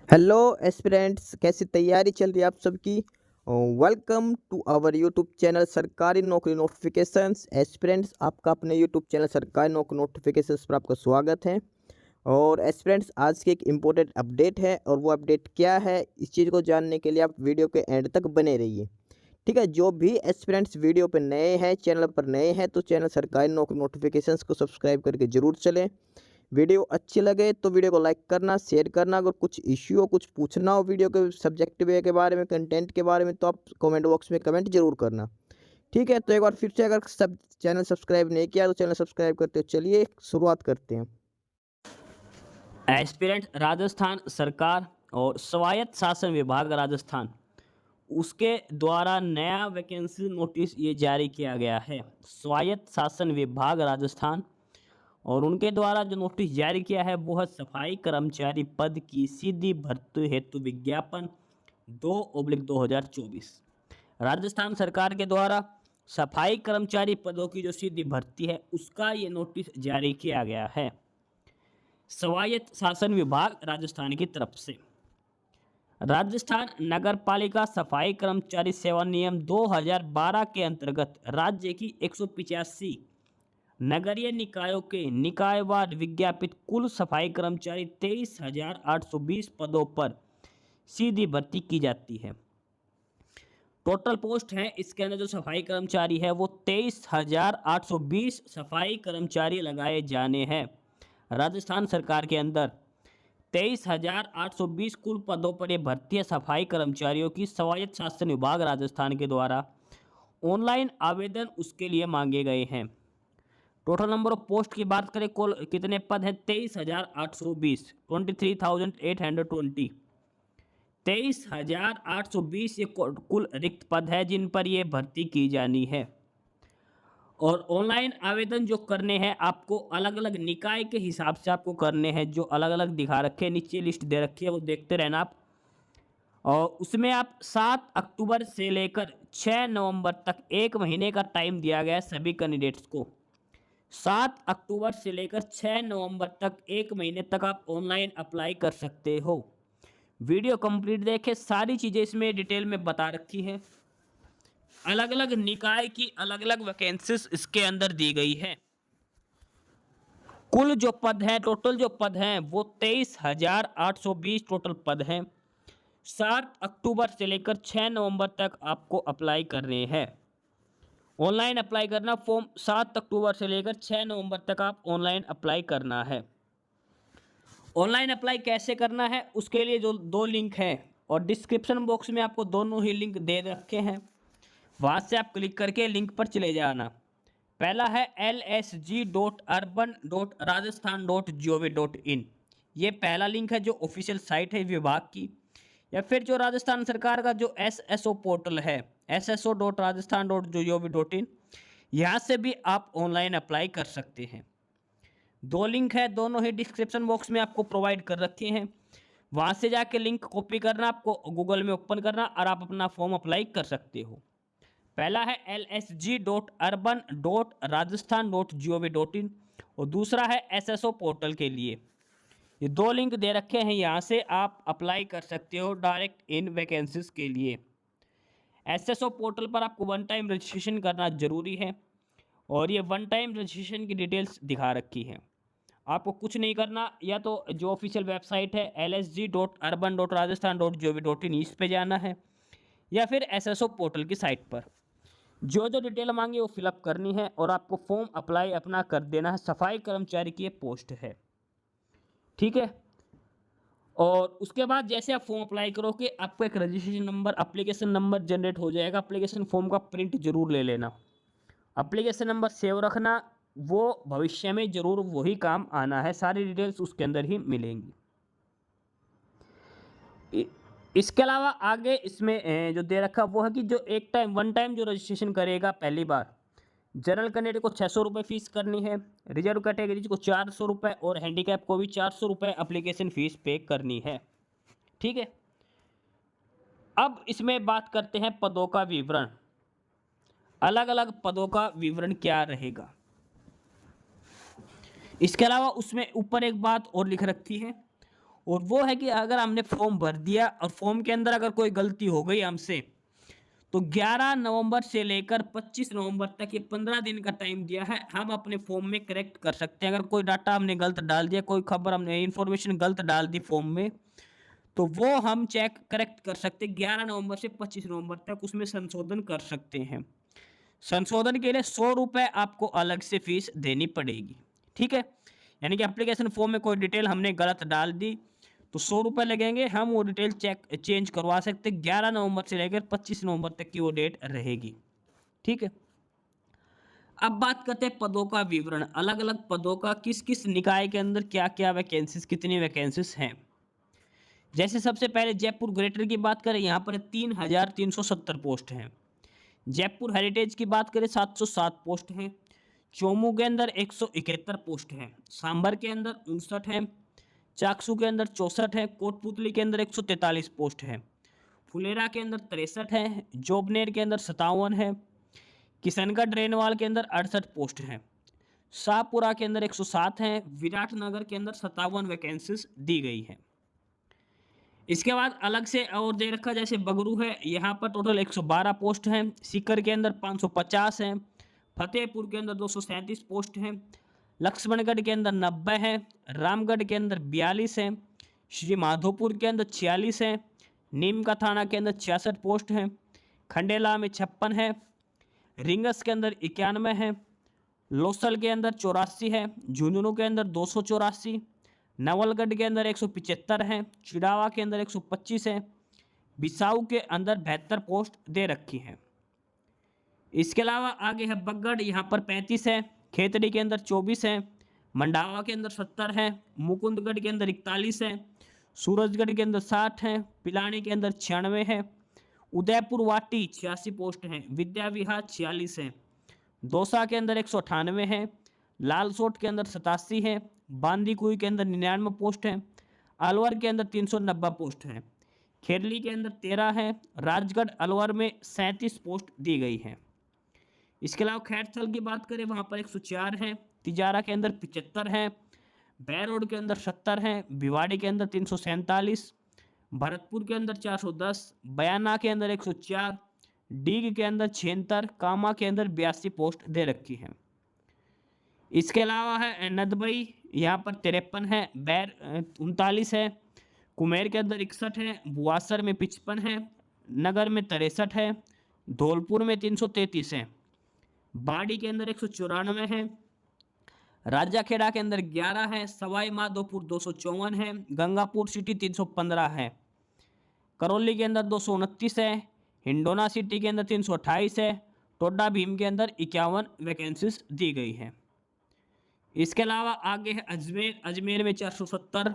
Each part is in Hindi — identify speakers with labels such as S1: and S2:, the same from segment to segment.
S1: हेलो एस्पिरेंट्स, कैसी तैयारी चल रही है आप सबकी। Welcome to our YouTube channel सरकारी नौकरी नोटिफिकेशंस। एस्पिरेंट्स, आपका अपने यूट्यूब चैनल सरकारी नौकरी नोटिफिकेशंस पर आपका स्वागत है। और एस्पिरेंट्स, आज की एक इम्पोर्टेंट अपडेट है, और वो अपडेट क्या है, इस चीज़ को जानने के लिए आप वीडियो के एंड तक बने रहिए। ठीक है, जो भी एस्पिरेंट्स वीडियो पर नए हैं, चैनल पर नए हैं, तो चैनल सरकारी नौकरी नोटिफिकेशंस को सब्सक्राइब करके जरूर चलें। वीडियो अच्छी लगे तो वीडियो को लाइक करना, शेयर करना। अगर कुछ इश्यू हो, कुछ पूछना हो वीडियो के सब्जेक्ट वे के बारे में, कंटेंट के बारे में, तो आप कमेंट बॉक्स में कमेंट जरूर करना। ठीक है, तो एक बार फिर से, अगर सब चैनल सब्सक्राइब नहीं किया तो चैनल सब्सक्राइब करते हो। चलिए शुरुआत करते हैं।
S2: एस्पिरेंट राजस्थान सरकार और स्वायत्त शासन विभाग राजस्थान उसके द्वारा नया वैकेंसी नोटिस ये जारी किया गया है। स्वायत्त शासन विभाग राजस्थान और उनके द्वारा जो नोटिस जारी किया है वो है सफाई कर्मचारी पद की सीधी भर्ती हेतु विज्ञापन 2/2024। राजस्थान सरकार के द्वारा सफाई कर्मचारी पदों की जो सीधी भर्ती है उसका ये नोटिस जारी किया गया है स्वायत्त शासन विभाग राजस्थान की तरफ से। राजस्थान नगर पालिका सफाई कर्मचारी सेवा नियम 2012 के अंतर्गत राज्य की 185 नगरीय निकायों के निकायवार विज्ञापित कुल सफाई कर्मचारी 23,820 पदों पर सीधी भर्ती की जाती है। टोटल पोस्ट है इसके अंदर जो सफाई कर्मचारी है वो 23,820 सफाई कर्मचारी लगाए जाने हैं। राजस्थान सरकार के अंदर 23,820 कुल पदों पर यह भर्ती है सफाई कर्मचारियों की। स्वायत्त शासन विभाग राजस्थान के द्वारा ऑनलाइन आवेदन उसके लिए मांगे गए हैं। टोटल नंबर ऑफ पोस्ट की बात करें, कुल कितने पद हैं? 23,820, 23,820। 23,820 ये कुल रिक्त पद है जिन पर यह भर्ती की जानी है। और ऑनलाइन आवेदन जो करने हैं आपको अलग अलग निकाय के हिसाब से आपको करने हैं, जो अलग अलग दिखा रखे हैं, नीचे लिस्ट दे रखी है वो देखते रहना आप। और उसमें आप 7 अक्टूबर से लेकर 6 नवंबर तक 1 महीने का टाइम दिया गया है सभी कैंडिडेट्स को। 7 अक्टूबर से लेकर 6 नवंबर तक 1 महीने तक आप ऑनलाइन अप्लाई कर सकते हो। वीडियो कंप्लीट देखें, सारी चीज़ें इसमें डिटेल में बता रखी हैं। अलग अलग निकाय की अलग अलग वैकेंसीज इसके अंदर दी गई है। कुल जो पद हैं, टोटल जो पद हैं वो 23,820 टोटल पद हैं। 7 अक्टूबर से लेकर 6 नवंबर तक आपको अप्लाई करने हैं। ऑनलाइन अप्लाई करना फॉर्म 7 अक्टूबर से लेकर 6 नवंबर तक आप ऑनलाइन अप्लाई करना है। ऑनलाइन अप्लाई कैसे करना है उसके लिए जो 2 लिंक हैं, और डिस्क्रिप्शन बॉक्स में आपको दोनों ही लिंक दे रखे हैं, वहाँ से आप क्लिक करके लिंक पर चले जाना। पहला है lsg.urban.rajasthan.gov.in। ये पहला लिंक है जो ऑफिशियल साइट है विभाग की। या फिर जो राजस्थान सरकार का जो SSO पोर्टल है, sso.rajasthan.gov.in, यहाँ से भी आप ऑनलाइन अप्लाई कर सकते हैं। 2 लिंक है, दोनों ही डिस्क्रिप्शन बॉक्स में आपको प्रोवाइड कर रखे हैं। वहाँ से जाके लिंक कॉपी करना, आपको गूगल में ओपन करना और आप अपना फॉर्म अप्लाई कर सकते हो। पहला है lsg.urban.rajasthan.gov.in और दूसरा है SSO पोर्टल के लिए। ये 2 लिंक दे रखे हैं, यहाँ से आप अप्लाई कर सकते हो डायरेक्ट इन वैकेंसीज के लिए। SSO पोर्टल पर आपको 1 टाइम रजिस्ट्रेशन करना जरूरी है, और ये 1 टाइम रजिस्ट्रेशन की डिटेल्स दिखा रखी है। आपको कुछ नहीं करना, या तो जो ऑफिशियल वेबसाइट है lsg.urban.rajasthan.gov.in इस पे जाना है, या फिर SSO पोर्टल की साइट पर जो जो डिटेल मांगी वो फिलअप करनी है, और आपको फॉर्म अप्लाई अपना कर देना है। सफाई कर्मचारी की ये पोस्ट है, ठीक है। और उसके बाद जैसे आप फॉर्म अप्लाई करोगे आपको एक registration number, application number generate हो जाएगा। एप्लीकेशन फॉर्म का प्रिंट जरूर ले लेना, एप्लीकेशन नंबर सेव रखना, वो भविष्य में जरूर वही काम आना है। सारी डिटेल्स उसके अंदर ही मिलेंगी। इसके अलावा आगे इसमें जो दे रखा वो है कि जो 1 टाइम जो रजिस्ट्रेशन करेगा पहली बार, जनरल कैंडिडेट को 600 रुपये फीस करनी है, रिजर्व कैटेगरी को 400 रुपये और हैंडीकैप को भी 400 रुपये एप्लीकेशन फ़ीस पे करनी है, ठीक है। अब इसमें बात करते हैं पदों का विवरण। अलग अलग पदों का विवरण क्या रहेगा। इसके अलावा उसमें ऊपर एक बात और लिख रखी है, और वो है कि अगर हमने फॉर्म भर दिया और फॉर्म के अंदर अगर कोई गलती हो गई हमसे, तो 11 नवंबर से लेकर 25 नवंबर तक ये 15 दिन का टाइम दिया है, हम अपने फॉर्म में करेक्ट कर सकते हैं। अगर कोई डाटा हमने गलत डाल दिया, कोई खबर हमने इंफॉर्मेशन गलत डाल दी फॉर्म में, तो वो हम चेक करेक्ट कर सकते हैं। 11 नवंबर से 25 नवंबर तक उसमें संशोधन कर सकते हैं। संशोधन के लिए 100 रुपये आपको अलग से फीस देनी पड़ेगी, ठीक है। यानी कि एप्लीकेशन फॉर्म में कोई डिटेल हमने गलत डाल दी तो 100 रुपये लगेंगे, हम वो डिटेल चेंज करवा सकते हैं। 11 नवंबर से लेकर 25 नवंबर तक की वो डेट रहेगी, ठीक है। अब बात करते हैं पदों का विवरण, अलग अलग पदों का किस किस निकाय के अंदर क्या क्या वैकेंसीज, कितनी वैकेंसीज हैं। जैसे सबसे पहले जयपुर ग्रेटर की बात करें, यहाँ पर 3,370 पोस्ट हैं। जयपुर हेरिटेज की बात करें 707 पोस्ट हैं। चोमू के अंदर 171 पोस्ट हैं। सांभर के अंदर 59 हैं। चाकसू के अंदर 64 है। कोटपुतली के अंदर 143 पोस्ट है। फुलेरा के अंदर 63 है। जोबनेर के अंदर 57 है। किशनगढ़ रेनवाल के अंदर 68 पोस्ट हैं। शाहपुरा के अंदर 107 हैं। विराटनगर के अंदर 57 वैकेंसीज दी गई हैं। इसके बाद अलग से और दे रखा, जैसे बगरू है, यहाँ पर टोटल 112 पोस्ट हैं। सीकर के अंदर 550 हैं। फतेहपुर के अंदर 237 पोस्ट हैं। लक्ष्मणगढ़ के अंदर 90 है। रामगढ़ के अंदर 42 है। श्री माधोपुर के अंदर 46 है। नीम का थाना के अंदर 66 पोस्ट हैं। खंडेला में 56 है। रिंगस के अंदर 91 है। लोसल के अंदर 84 है। झुंझुनू के अंदर 284, नवलगढ़ के अंदर 175 है। चिड़ावा के अंदर 125 है। बिसाऊ के अंदर 72 पोस्ट दे रखी हैं। इसके अलावा आगे है बगड़, यहाँ पर 35 है। खेतड़ी के अंदर 24 है। मंडावा के अंदर 70 है। मुकुंदगढ़ के अंदर 41 है। सूरजगढ़ के अंदर 60 है। पिलानी के अंदर 96 है। उदयपुर वाटी 86 पोस्ट हैं। विद्या विहार 46 है। दौसा के अंदर 198 है। लालसोट के अंदर 87 है। बांदीकुई के अंदर 99 पोस्ट है। अलवर के अंदर 390 पोस्ट हैं। खेरली के अंदर 13 है। राजगढ़ अलवर में 37 पोस्ट दी गई हैं। इसके अलावा खैरथल की बात करें, वहाँ पर 104 है। तिजारा के अंदर 75 है। बैरोड के अंदर 70 है। भिवाड़ी के अंदर 347, भरतपुर के अंदर 410, बयाना के अंदर 104, डीग के अंदर 76, कामा के अंदर 82 पोस्ट दे रखी हैं। इसके अलावा है नदबई, यहाँ पर 53 है। बैर 39 है। कुमेर के अंदर 61 है। बुआसर में 55 है। नगर में 63 है। धौलपुर में 333 है। बाड़ी के अंदर 194 है। राजाखेड़ा के अंदर 11 है। सवाई माधोपुर 254 है। गंगापुर सिटी 315 है। करौली के अंदर 229 है। हिंडोना सिटी के अंदर 328 है। टोडा भीम के अंदर 51 वैकेंसीज दी गई है। इसके अलावा आगे है अजमेर, अजमेर में 470,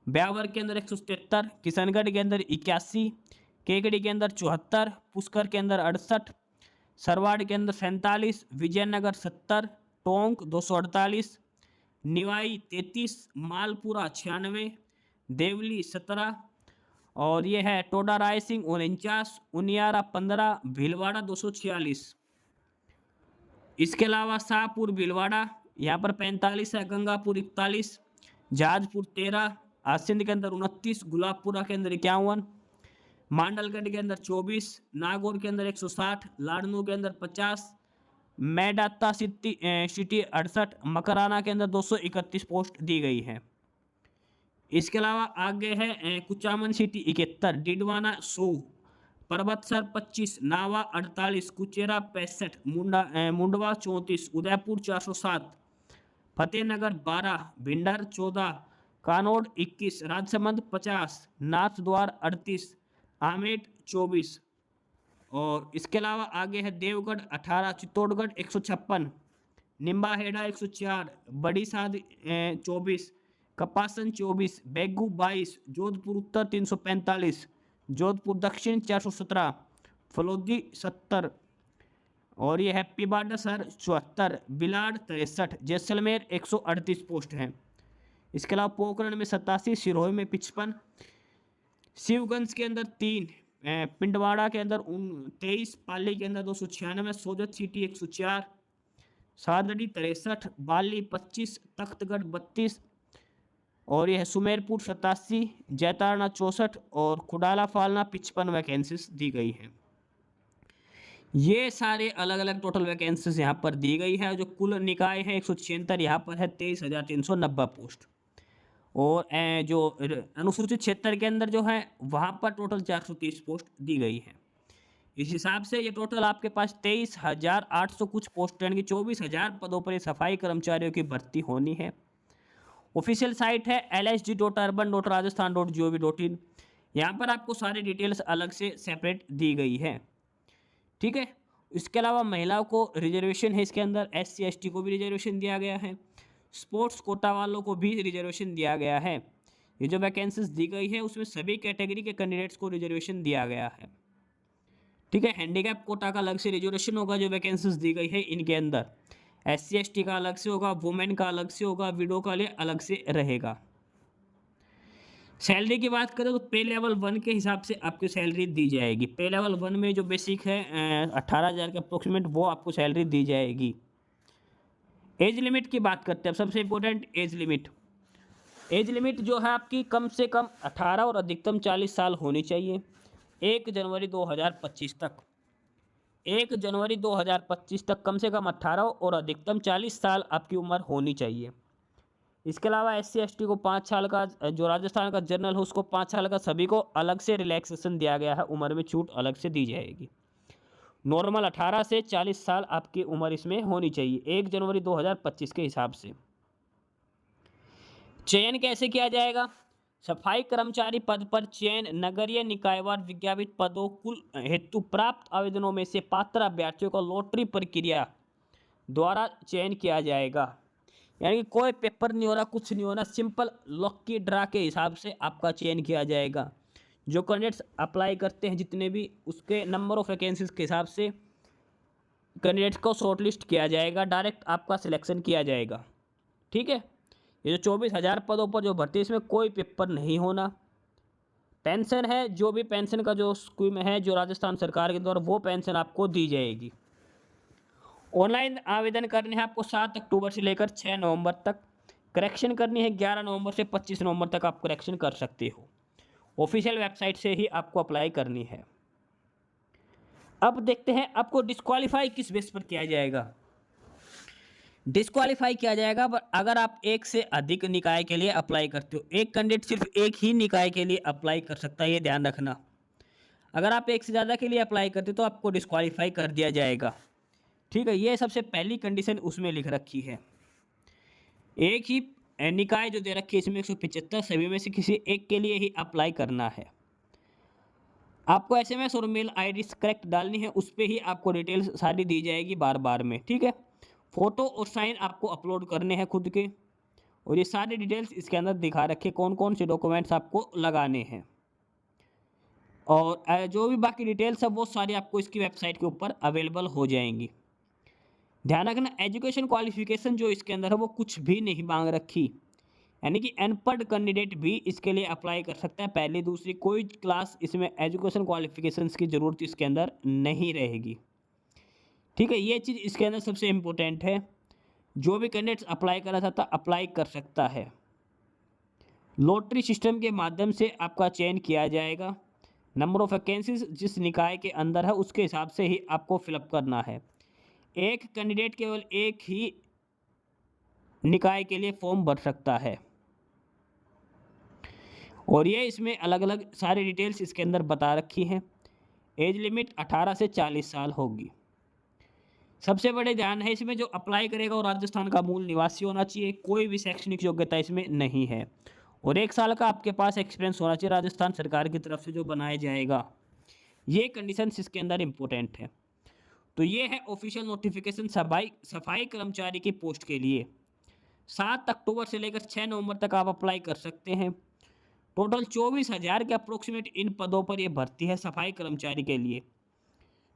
S2: ब्यावर के अंदर 173, किशनगढ़ के अंदर 81, केकड़ी के अंदर 74, पुष्कर के अंदर 68, सरवाड़ के अंदर 47, विजयनगर 70, टोंक 248, निवाई 33, मालपुरा 96, देवली 17, और ये है टोडा रायसिंह 49, उनियारा 15, भीलवाड़ा 246। इसके अलावा शाहपुर भीलवाड़ा यहाँ पर 45 है। गंगापुर 41, जहाजपुर 13, आसिंद के अंदर 29, गुलाबपुरा के अंदर 51, मांडलगढ़ के अंदर 24, नागौर के अंदर 160, लाडनू के अंदर 50, मेडाता सिटी 68, मकराना के अंदर 231 पोस्ट दी गई है। इसके अलावा आगे है कुचामन सिटी 71, डिडवाना 100, परबतसर 25, नावा 48, कुचेरा 65, मुंडवा 34, उदयपुर 407, फतेहनगर 12, भिंडर 14, कानोड 21, राजसमंद 50, नाथद्वार 38, आमेट 24, और इसके अलावा आगे है देवगढ़ 18, चित्तौड़गढ़ 156, निम्बाहेड़ा 104, बड़ी साद 24, कपासन 24, बेगू 22, जोधपुर उत्तर 345, जोधपुर दक्षिण 417, फलोदी 70, और ये हैप्पी बाडासर 74, बिलाड 63, जैसलमेर 138 पोस्ट हैं। इसके अलावा पोखरण में 87, सिरोही में 55, शिवगंज के अंदर 3, पिंडवाड़ा के अंदर 23, पाली के अंदर 296, सोजत सिटी 104, सादड़ी 63, बाली 25, तख्तगढ़ 32, और ये है सुमेरपुर 87, जैतारना 64 और खुडाला फालना 55 वैकेंसीज दी गई हैं। ये सारे अलग अलग टोटल वैकेंसीज यहाँ पर दी गई है। जो कुल निकाय है 176 यहाँ पर है 23,390 पोस्ट। और जो अनुसूचित क्षेत्र के अंदर जो है वहाँ पर टोटल 430 पोस्ट दी गई है। इस हिसाब से ये टोटल आपके पास 23,800 कुछ पोस्ट यानी कि 24,000 पदों पर ये सफाई कर्मचारियों की भर्ती होनी है। ऑफिशियल साइट है lsg.urban.rajasthan.gov.in। यहाँ पर आपको सारी डिटेल्स अलग से सेपरेट दी गई है, ठीक है। इसके अलावा महिलाओं को रिजर्वेशन है इसके अंदर, SC ST को भी रिजर्वेशन दिया गया है, स्पोर्ट्स कोटा वालों को भी रिजर्वेशन दिया गया है। ये जो वैकेंसीज दी गई है उसमें सभी कैटेगरी के कैंडिडेट्स को रिजर्वेशन दिया गया है, ठीक है। हैंडीकैप कोटा का अलग से रिजर्वेशन होगा जो वैकेंसीज दी गई है इनके अंदर, SC ST का अलग से होगा, वुमेन का अलग से होगा, विडो का लिए अलग से रहेगा। सैलरी की बात करें तो पे लेवल 1 के हिसाब से आपको सैलरी दी जाएगी। पे लेवल 1 में जो बेसिक है 18,000 के अप्रोक्सीमेट वो आपको सैलरी दी जाएगी। एज लिमिट की बात करते हैं अब, सबसे important age limit. Age limit जो है आपकी कम से कम 18 और अधिकतम 40 साल होनी चाहिए 1 जनवरी 2025 तक। 1 जनवरी 2025 तक कम से कम 18 और अधिकतम 40 साल आपकी उम्र होनी चाहिए। इसके अलावा SC ST को 5 साल का, जो राजस्थान का जनरल है उसको 5 साल का, सभी को अलग से रिलैक्सेशन दिया गया है, उम्र में छूट अलग से दी जाएगी। नॉर्मल 18 से 40 साल आपकी उम्र इसमें होनी चाहिए 1 जनवरी 2025 के हिसाब से। चयन कैसे किया जाएगा? सफाई कर्मचारी पद पर चयन नगरीय निकायवार विज्ञापित पदों कुल हेतु प्राप्त आवेदनों में से पात्र अभ्यर्थियों का लॉटरी प्रक्रिया द्वारा चयन किया जाएगा। यानी कि कोई पेपर नहीं हो रहा, कुछ नहीं हो रहा, सिंपल लकी ड्रा के हिसाब से आपका चयन किया जाएगा। जो कैंडिडेट्स अप्लाई करते हैं जितने भी, उसके नंबर ऑफ वैकेंसीज के हिसाब से कैंडिडेट्स को शॉर्टलिस्ट किया जाएगा, डायरेक्ट आपका सिलेक्शन किया जाएगा, ठीक है। ये जो 24,000 पदों पर जो भर्ती, इसमें कोई पेपर नहीं होना। पेंशन है, जो भी पेंशन का जो स्कीम है जो राजस्थान सरकार के द्वारा, वो पेंशन आपको दी जाएगी। ऑनलाइन आवेदन करने हैं आपको 7 अक्टूबर से लेकर 6 नवंबर तक। करेक्शन करनी है 11 नवंबर से 25 नवंबर तक आप करेक्शन कर सकते हो। ऑफिशियल वेबसाइट से ही आपको अप्लाई करनी है। अब देखते हैं आपको डिस्क्वालीफाई किस बेस पर किया जाएगा। डिस्क्वालीफाई किया जाएगा अगर आप एक से अधिक निकाय के लिए अप्लाई करते हो। एक कैंडिडेट सिर्फ एक ही निकाय के लिए अप्लाई कर सकता है, ये ध्यान रखना। अगर आप एक से ज़्यादा के लिए अप्लाई करते हो तो आपको डिस्क्वालीफाई कर दिया जाएगा, ठीक है। ये सबसे पहली कंडीशन उसमें लिख रखी है। एक ही निकाय जो दे रखी है इसमें 175, सभी में से किसी एक के लिए ही अप्लाई करना है। आपको SMS और मेल ID करेक्ट डालनी है, उस पर ही आपको डिटेल्स सारी दी जाएगी बार बार में, ठीक है। फ़ोटो और साइन आपको अपलोड करने हैं खुद के, और ये सारी डिटेल्स इसके अंदर दिखा रखे कौन कौन से डॉक्यूमेंट्स आपको लगाने हैं। और जो भी बाकी डिटेल्स है वो सारी आपको इसकी वेबसाइट के ऊपर अवेलेबल हो जाएंगी। ध्यान रखना एजुकेशन क्वालिफिकेशन जो इसके अंदर है वो कुछ भी नहीं मांग रखी, यानी कि अनपढ़ कैंडिडेट भी इसके लिए अप्लाई कर सकता है। पहली दूसरी कोई क्लास इसमें एजुकेशन क्वालिफिकेशंस की ज़रूरत इसके अंदर नहीं रहेगी, ठीक है। ये चीज़ इसके अंदर सबसे इम्पोर्टेंट है। जो भी कैंडिडेट्स अप्लाई करना चाहता अप्लाई कर सकता है। लॉटरी सिस्टम के माध्यम से आपका चयन किया जाएगा। नंबर ऑफ वैकेंसीज जिस निकाय के अंदर है उसके हिसाब से ही आपको फिलअप करना है। एक कैंडिडेट केवल एक ही निकाय के लिए फॉर्म भर सकता है, और ये इसमें अलग अलग सारी डिटेल्स इसके अंदर बता रखी हैं। एज लिमिट 18 से 40 साल होगी। सबसे बड़े ध्यान है इसमें जो अप्लाई करेगा वो राजस्थान का मूल निवासी होना चाहिए, कोई भी शैक्षणिक योग्यता इसमें नहीं है, और 1 साल का आपके पास एक्सपीरियंस होना चाहिए राजस्थान सरकार की तरफ से जो बनाया जाएगा। ये कंडीशंस इसके अंदर इम्पोर्टेंट है। तो ये है ऑफिशियल नोटिफिकेशन सफाई कर्मचारी की पोस्ट के लिए। 7 अक्टूबर से लेकर 6 नवंबर तक आप अप्लाई कर सकते हैं। टोटल 24,000 के अप्रोक्सीमेट इन पदों पर ये भर्ती है सफाई कर्मचारी के लिए।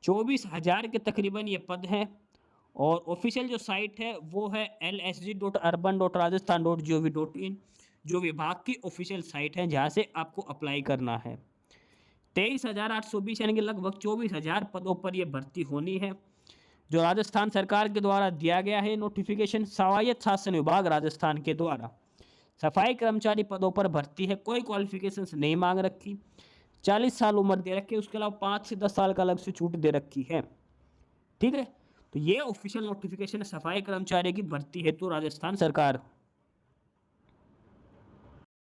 S2: 24,000 के तकरीबन ये पद हैं, और ऑफिशियल जो साइट है वो है lsg.urban.rajasthan.gov.in, जो विभाग की ऑफिशियल साइट है जहाँ से आपको अप्लाई करना है। 23,820 यानी कि लगभग 24,000 पदों पर यह भर्ती होनी है, जो राजस्थान सरकार के द्वारा दिया गया है। नोटिफिकेशन स्वायत्त शासन विभाग राजस्थान के द्वारा सफाई कर्मचारी पदों पर भर्ती है, कोई क्वालिफिकेशंस नहीं मांग रखी, 40 साल उम्र दे रखी है, उसके अलावा 5 से 10 साल का अलग से छूट दे रखी है। ठीक है, तो ये ऑफिशियल नोटिफिकेशन है सफाई कर्मचारी की भर्ती हेतु राजस्थान सरकार।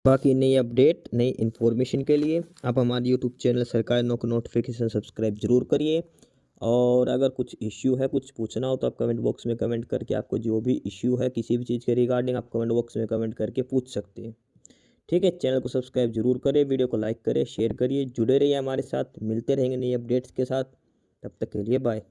S1: बाकी नई अपडेट नई इन्फॉर्मेशन के लिए आप हमारे यूट्यूब चैनल सरकारी नौकरी नोटिफिकेशन सब्सक्राइब जरूर करिए। और अगर कुछ इश्यू है, कुछ पूछना हो तो आप कमेंट बॉक्स में कमेंट करके आपको जो भी इश्यू है किसी भी चीज़ के रिगार्डिंग आप कमेंट बॉक्स में कमेंट करके पूछ सकते हैं। ठीक है, चैनल को सब्सक्राइब जरूर करें, वीडियो को लाइक करें, शेयर करिए, जुड़े रहिए हमारे साथ, मिलते रहेंगे नई अपडेट्स के साथ। तब तक के लिए बाय।